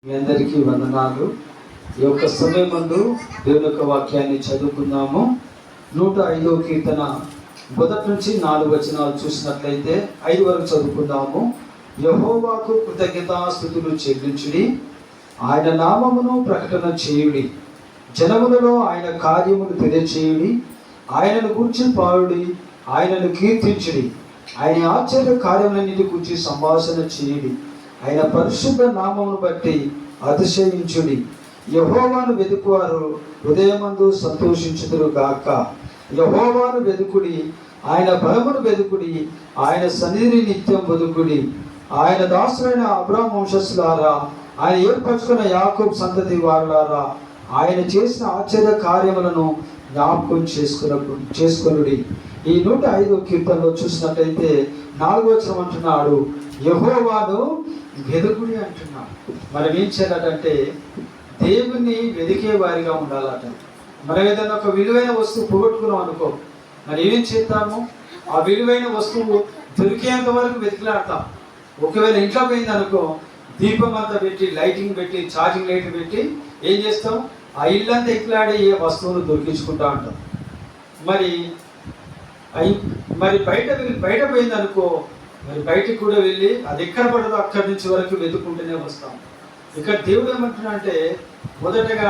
మీ అందరికీ వందనాలు. ఈ యొక్క సమయమందు దేవుని యొక్క వాక్యాన్ని చదువుకుందాము. 105వ కీర్తన మొదటి నుంచి 4 వచనాలు చూసినట్లయితే 5 వరకు చదువుకుందాము. యెహోవాకు కృతజ్ఞతాస్తుతులు చెల్లించుడి, ఆయన నామమును ప్రకటన చేయుడి, జనములలో ఆయన కార్యములు తెలియచేయుడి, ఆయనను గూర్చి పాడుడి, ఆయనను కీర్తించుడి, ఆయన ఆశ్చర్య కార్యములన్నిటి గురించి సంభాషణ చేయుడి, ఆయన పరిశుద్ధ నామమును బట్టి అతిశయించుడి. యెహోవాను వెదుకువారు హృదయమందు సంతోషించుదురు గాక. యెహోవాను వెదుకుడి, ఆయన బలమును వెదుకుడి, ఆయన సన్నిధిని నిత్యం వెదుకుడి. ఆయన దాసులైన అబ్రాహాము వంశస్థులారా, ఆయన ఏర్పరచుకున్న యాకోబు సంతతి వారులారా, ఆయన చేసిన ఆశ్చర్య కార్యములను జ్ఞాపకం చేసుకొనుడి. ఈ 105వ కీర్తనలో చూసినట్లయితే 4వ వచనం అంటున్నాడు, యెహోవాను వెదుకుడి అంటున్నాడు. మనం ఏం చేయాలంటే దేవుణ్ణి వెదికే వారిగా ఉండాలట. మనం ఏదైనా ఒక విలువైన వస్తువు పోగొట్టుకున్నాం అనుకో, మరి ఏం చేద్దాము? ఆ విలువైన వస్తువు దొరికేంత వరకు వెతికిలాడతాం. ఒకవేళ ఇంట్లో పోయింది అనుకో, దీపం అంతా పెట్టి, లైటింగ్ పెట్టి, ఛార్జింగ్ లైట్ పెట్టి ఏం చేస్తాం? ఆ ఇల్లంతా ఎక్కిలాడి ఏ వస్తువును దొరికించుకుంటా ఉంటాం. మరి బయట పోయింది అనుకో, మరి బయటికి కూడా వెళ్ళి అది ఎక్కడ పడదో అక్కడి నుంచి వరకు వెతుక్కుంటూనే వస్తాం. ఇక్కడ దేవుడు ఏమంటున్నా అంటే, మొదటగా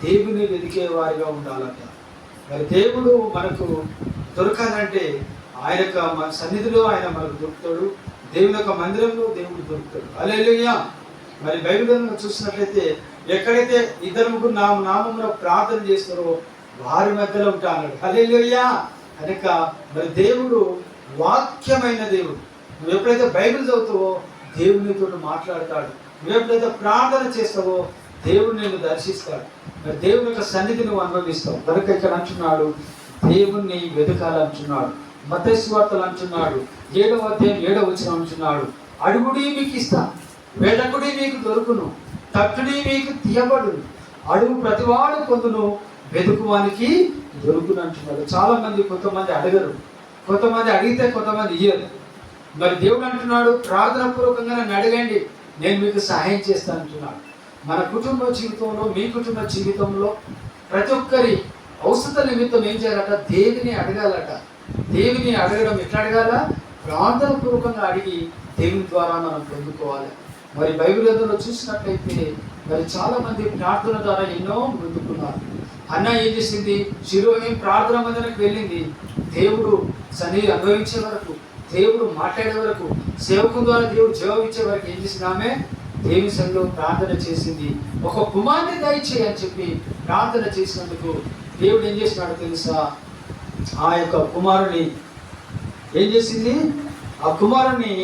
దేవుని వెతికే వారిగా ఉండాలట. మరి దేవుడు మనకు దొరకాలంటే ఆయన యొక్క మన సన్నిధిలో ఆయన మనకు దొరుకుతాడు, దేవుని యొక్క మందిరంలో దేవుడు దొరుకుతాడు. హల్లెలూయా. మరి బైబిల్ చూసినట్లయితే ఎక్కడైతే 2-3 నామమున ప్రార్థన చేస్తారో వారి మధ్యలో ఉంటా అన్నాడు. హల్లెలూయా. కనుక మరి దేవుడు వాక్యమైన దేవుడు. నువ్వు ఎప్పుడైతే బైబిల్ చదువుతావో దేవునితో మాట్లాడతాడు. నువ్వు ఎప్పుడైతే ప్రార్థన చేస్తావో దేవుడు నిన్ను దర్శిస్తాడు. మరి దేవుని యొక్క సన్నిధి నువ్వు అనుభవిస్తావు. కనుక ఇక్కడ అంటున్నాడు, దేవుణ్ణి వెతకాలంటున్నాడు. మత్తయి సువార్తలు అంటున్నాడు, 7వ అధ్యాయం 7వ వచనం అంటున్నాడు, అడుగుడి మీకు ఇస్తా, వెదకుడి మీకు దొరుకును, తట్టుడి మీకు తీయబడును, అడుగు ప్రతివాడు పొందును, వెతుకువానికి దొరుకును అంటున్నాడు. చాలా మంది కొంతమంది అడగరు, కొంతమంది అడిగితే కొంతమంది ఇయ్యరు. మరి దేవుడు అంటున్నాడు, ప్రార్థన పూర్వకంగా నన్ను అడగండి, నేను మీకు సహాయం చేస్తాను అంటున్నాడు. మన కుటుంబ జీవితంలో, మీ కుటుంబ జీవితంలో ప్రతి ఒక్కరి అవసర నిమిత్తం ఏం చేయాలట? దేవుని అడగాలట. దేవుని అడగడం ఎట్లా అడగాల? ప్రార్థన పూర్వకంగా అడిగి దేవుని ద్వారా మనం పొందుకోవాలి. మరి బైబిల్ గ్రంథంలో చూసినట్లయితే మరి చాలా మంది ప్రార్థన ద్వారా ఎన్నో పొందుకున్నారు. అన్న ఏం చేసింది? శిరోహిం ప్రార్థన మందిరానికి వెళ్ళింది. దేవుడు సన్నిధి అనుభవించే వరకు, దేవుడు మాట్లాడే వరకు, సేవకుల ద్వారా దేవుడు జవాబు ఇచ్చే వరకు ఏం చేసింది? ఆమె దేవుని సన్నిధిలో ప్రార్థన చేసింది. ఒక కుమారుని దయచేయి అని చెప్పి ప్రార్థన చేసినందుకు దేవుడు ఏం చేసినాడు తెలుసా? ఆ యొక్క కుమారుని ఏం చేసింది? ఆ కుమారుని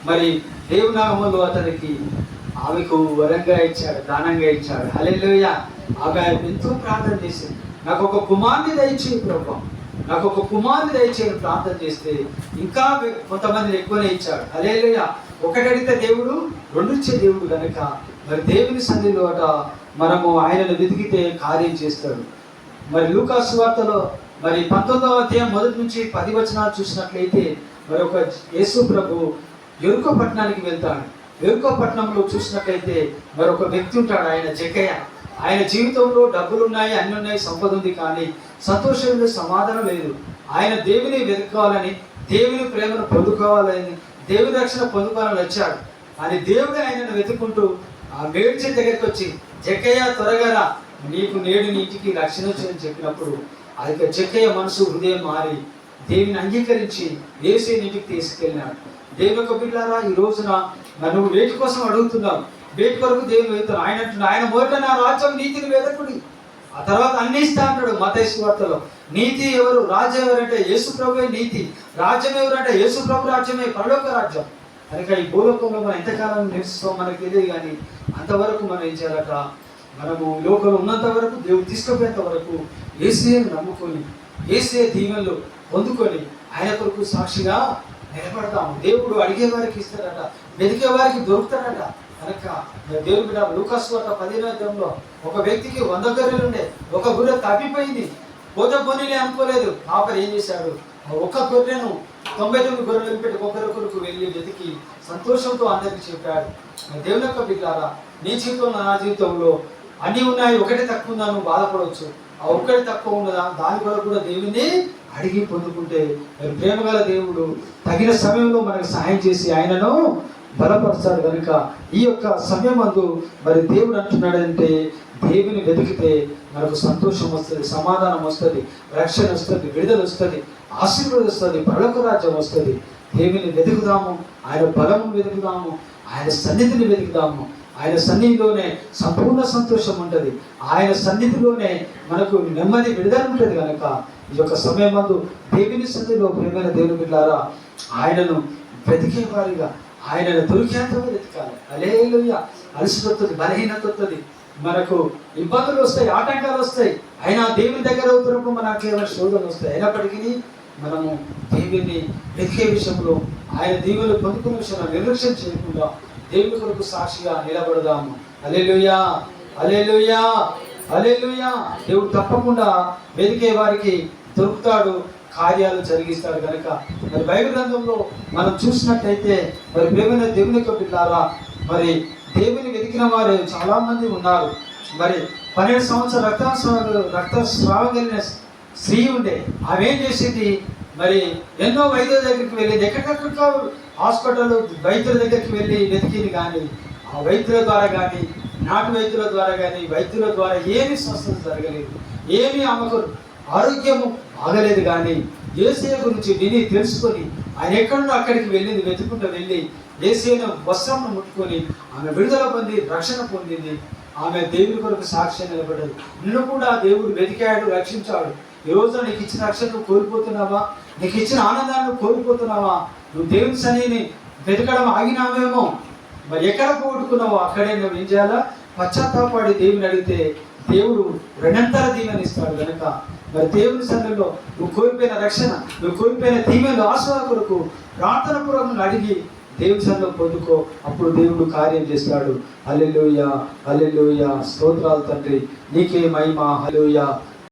మరి దేవునామంలో అతనికి ఆమెకు వరంగా ఇచ్చాడు, దానంగా ఇచ్చాడు. హల్లెలూయా. ఆమె ఎంతో ప్రార్థన చేసింది, నాకు ఒక కుమారుని దయచేయి ప్రభువా, నాకు ఒక కుమారుని దయచేయని ప్రార్థన చేస్తే ఇంకా కొంతమందిని ఎక్కువనే ఇచ్చాడు. హల్లెలూయా. ఒకటి అడిగితే దేవుడు 2 ఇచ్చే దేవుడు కనుక మరి దేవుని సన్నిధిలో మనము ఆయనను వెతికితే కార్యం చేస్తాడు. మరి లూకా సువార్తలో మరి 19వ అధ్యాయం 1 నుంచి 10 వచనాలు చూసినట్లయితే మరి ఒక యేసు ప్రభు యెరికో పట్టణానికి వెళ్తాడు. యెరికో పట్టణంలో చూసినట్లయితే మరి ఒక వ్యక్తి ఉంటాడు, ఆయన జక్కయ్య. ఆయన జీవితంలో డబ్బులు ఉన్నాయి, అన్ని ఉన్నాయి, సంపద ఉంది, కానీ సంతోషం లేదు, సమాధానం లేదు. ఆయన దేవుని వెతుక్కోవాలని, దేవుని ప్రేమను పొందుకోవాలని, దేవుని రక్షణ పొందుకోవాలని వచ్చాడు. అని దేవుడే ఆయనను వెతుక్కుంటూ ఆ మేడి చెట్టు దగ్గరికి వచ్చి, జక్కయ్య త్వరగా రా, నీకు నేడు నీ ఇంటికి రక్షణ వచ్చని చెప్పినప్పుడు ఆ యొక్క జక్కయ్య మనసు హృదయం మారి దేవుని అంగీకరించి యేసు ఇంటికి తీసుకెళ్ళినాడు. దేవుని యొక్క బిడ్డలారా, ఈ రోజున నువ్వు వేటి కోసం అడుగుతున్నావు? వేటి కొరకు దేవుని వెళ్తున్నావు? ఆయన అంటున్నాడు, ఆయన మొదట నా రాజ్యం నీతిని వెదకుడి, ఆ తర్వాత అన్ని ఇస్తా అంటాడు. మత్తయి సువార్తలో నీతి ఎవరు? రాజ్యం ఎవరంటే యేసు ప్రభువే నీతి. రాజ్యం ఎవరంటే యేసు ప్రభు రాజ్యమే పరలోక రాజ్యం. కనుక ఈ భూలోకంలో మనం ఎంతకాలం నివసిస్తాం మనకు తెలియదు, కానీ అంతవరకు మనం ఏం చేయాలట? మనము లోకంలో ఉన్నంత వరకు, దేవుడు తీసుకుపోయేంత వరకు యేసుని నమ్ముకొని, యేసు దీవెనలు పొందుకొని ఆయన కొరకు సాక్షిగా నిలబడతాము. దేవుడు అడిగే వారికి ఇస్తాడట, వెతికే వారికి దొరుకుతాడట. కనుక దేవుడు బిడ్డ లూకా సువార్త 15వ అధ్యాయంలో ఒక వ్యక్తికి 100 గొర్రెలు ఉండే, ఒక గొర్రె తప్పిపోయింది. పోతే పోనీలే అనుకోలేదు. కాపరి ఏం చేశాడు? ఒక గొర్రెను 99 గొర్రెలు పెట్టి ఒకరికొరకు వెళ్ళి వెతికి సంతోషంతో అందరికి చెప్పాడు. దేవుని యొక్క బిడ్డలారా, నీ జీవితంలో నా జీవితంలో అన్నీ ఉన్నాయి, ఒకటి తక్కువ ఉందా నువ్వు బాధపడవచ్చు. ఆ ఒక్కటి తక్కువ ఉన్నదా దాని కొరకు కూడా దేవుని అడిగి పొందుకుంటే ప్రేమగల దేవుడు తగిన సమయంలో మనకు సహాయం చేసి ఆయనను బలపరుస్తాడు. కనుక ఈ యొక్క సమయం అందు మరి దేవుడు అంటున్నాడంటే దేవుని వెతికితే మనకు సంతోషం వస్తుంది, సమాధానం వస్తుంది, రక్షణ వస్తుంది, విడుదల వస్తుంది, ఆశీర్వాదం వస్తుంది, పరలోక రాజ్యం వస్తుంది. దేవుని వెతుకుదాము, ఆయన బలమును వెతుకుదాము, ఆయన సన్నిధిని వెతుకుదాము. ఆయన సన్నిధిలోనే సంపూర్ణ సంతోషం ఉంటుంది, ఆయన సన్నిధిలోనే మనకు నెమ్మది విడుదల ఉంటుంది. కనుక ఈ యొక్క సమయం మందు దేవుని సన్నిధిలో ప్రేమైన దేవుని బిడ్డలారా ఆయనను వెతికే వారిగా ఆయనను దొరికేంత వెతకాలి. హల్లెలూయా. అలసిపోతుంది, బలహీనత వస్తుంది, మనకు ఇబ్బందులు వస్తాయి, ఆటంకాలు వస్తాయి. అయినా దేవుని దగ్గర అవుతున్నప్పుడు మనకు ఏమైనా శోధనలు వస్తాయి. అయినప్పటికీ మనము దేవుని వెతికే విషయంలో ఆయన దీవెనలు పొందుకునే విషయంలో నిర్లక్ష్యం చేయకుండా దేవుని కొరకు సాక్షిగా నిలబడదాము. హల్లెలూయా, హల్లెలూయా, హల్లెలూయా. దేవుడు తప్పకుండా వెతికే వారికి దొరుకుతాడు, కార్యాలు జరిగిస్తాడు. కనుక మరి బైబిల్ గ్రంథంలో మనం చూసినట్టయితే మరి ప్రేమైన దేవుని యొక్క బిడ్డలారా మరి దేవుని వెతికిన వారు చాలా మంది ఉన్నారు. మరి 12 సంవత్సరాలు రక్తస్రావం కలిగిన స్త్రీ ఉండే. ఆమె ఏం చేసింది, మరి ఎన్నో వైద్యుల దగ్గరికి వెళ్ళింది, ఎక్కడికక్కడ హాస్పిటల్ వైద్యుల దగ్గరికి వెళ్ళి వెతికింది. కానీ ఆ వైద్యుల ద్వారా కానీ నాటు వైద్యుల ద్వారా కానీ వైద్యుల ద్వారా ఏమీ స్వస్థత జరగలేదు, ఏమీ ఆమెకు ఆరోగ్యము ఆగలేదు. కానీ యేసయ్య గురించి విని తెలుసుకొని ఆయన ఎక్కడున్నా అక్కడికి వెళ్ళింది, వెతుకుంటూ వెళ్ళి యేసయ్య వస్త్రమును ముట్టుకొని ఆమె విడుదల పొంది రక్షణ పొందింది. ఆమె దేవుని కొరకు సాక్ష్యం నిలబడ్డది. నిన్ను కూడా దేవుడు వెతికాడు, రక్షించాడు. ఈ రోజున నీకు ఇచ్చిన రక్షణను కోల్పోతున్నావా, నీకు ఇచ్చిన ఆనందాన్ని కోల్పోతున్నావా? నువ్వు దేవుని సన్నిధిని వెతకడం ఆగినావేమో, మరి ఎక్కడ పోగొట్టుకున్నావో అక్కడే నువ్వు ఏం చేయాలా, పశ్చాత్తాపడి దేవుని అడిగితే దేవుడు రెండంతర దీవెనిస్తాడు. కనుక మరి దేవుని సన్నిధిలో నువ్వు కోల్పోయిన రక్షణ, నువ్వు కోల్పోయిన దీవెనలు ఆశీర్వాద కొరకు ప్రార్థన పూర్వకం అడిగి దేవుని సన్నిధిలో పొందుకో, అప్పుడు దేవుడు కార్యం చేస్తాడు. హల్లెలూయా, హల్లెలూయా. స్తోత్రాలు తండ్రి, నీకే మహిమ. హల్లెలూయా.